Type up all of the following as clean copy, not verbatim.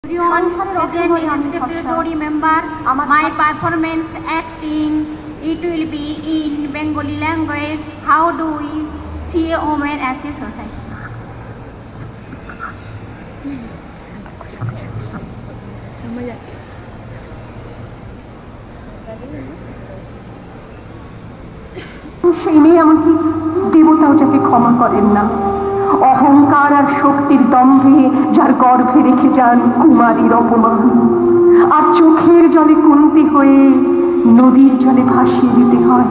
Everyone present is expected to remember my performance acting. It will be in Bengali language. How do we see a woman as a society? সেই মেয়ে এমনকি দেবতাও যাকে ক্ষমা করেন না। অহংকার আর শক্তির দম্ভে যার গর্ভে রেখে যান কুমারীর অপমান, আর চোখের জলে কুন্তি হয়ে নদীর জলে ভাসিয়ে দিতে হয়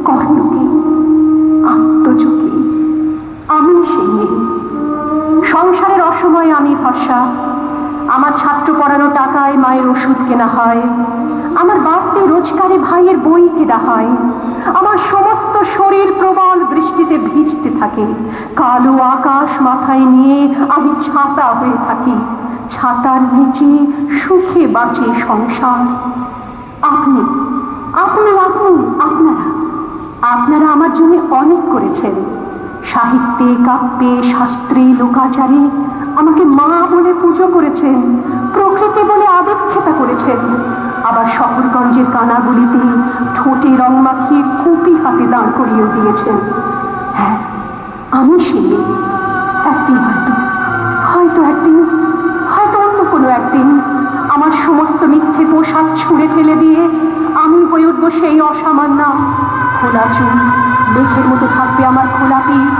কর্ণকে, আত্মযোগে। আমি সেই মেয়ে। সংসারের অসময়ে আমি ভরসা। আমার ছাত্র পড়ানো টাকায় মায়ের ওষুধ কেনা হয়, আমার বাড়তি রোজগারে ভাইয়ের বই কেনা হয়, আমার সমস্ত শরীর প্রবল বৃষ্টিতে ভিজতে থাকে। কালো আকাশ মাথায় নিয়ে আমি ছাতা হয়ে থাকি, ছাতার নিচে সুখে বাঁচে সংসার। আপনি আপনি আপনি আপনারা আপনারা আমার জন্য অনেক করেছেন। সাহিত্যে, কাব্যে, শাস্ত্রে, লোকাচারে আমাকে মা বলে পুজো করেছেন, প্রকৃতি বলে আদিক্ষেতা করেছেন। আবার শহরগঞ্জের কানাগুলিতে ঠোঁটে রং মাখিয়ে কুপি হাতে দাঁড় করিয়েও দিয়েছেন। হ্যাঁ, আমি সেই মেয়ে। একদিন হয়তো অন্য কোনো একদিন আমার সমস্ত মিথ্যে পোশাক ছুঁড়ে ফেলে দিয়ে আমি হয়ে উঠবো সেই অসামান্য। খোলা চুল, মেঘের মতো থাকবে আমার খোলা পিঠ,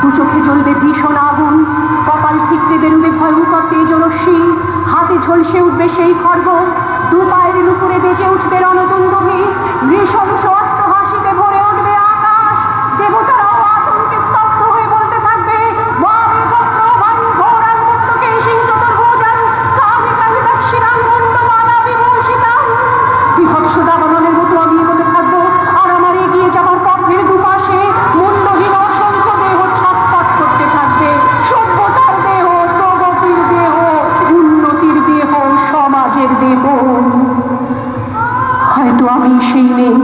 দু চোখে জ্বলবে ভীষণ আগুন, কপাল ঠিকতে বেরোবে ভয়ঙ্কর তেজরশ্মি, হাতে ঝলসে উঠবে সেই খড়গ, দু পায়ের উপরে বেজে উঠবে রণদুন্দুভি, নৃশংস অট্টহাসিতে ভরে উঠবে আকাশ। দেবতারাও আতঙ্কে স্তব্ধ হয়ে বলতে থাকবে, বিভৎস দাবানলের মতো আমি এগোতে থাকবো, আর আমার এগিয়ে যাবার পথের দুপাশে মূল্যহীন অসংখ্য দেহ ছটফট করতে থাকবে। সভ্যতার দেহ, প্রগতির দেহ, উন্নতির দেহ, সমাজের দেহ। হয়তো আমি সেই মেয়ে,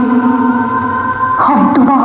হয়তোবা।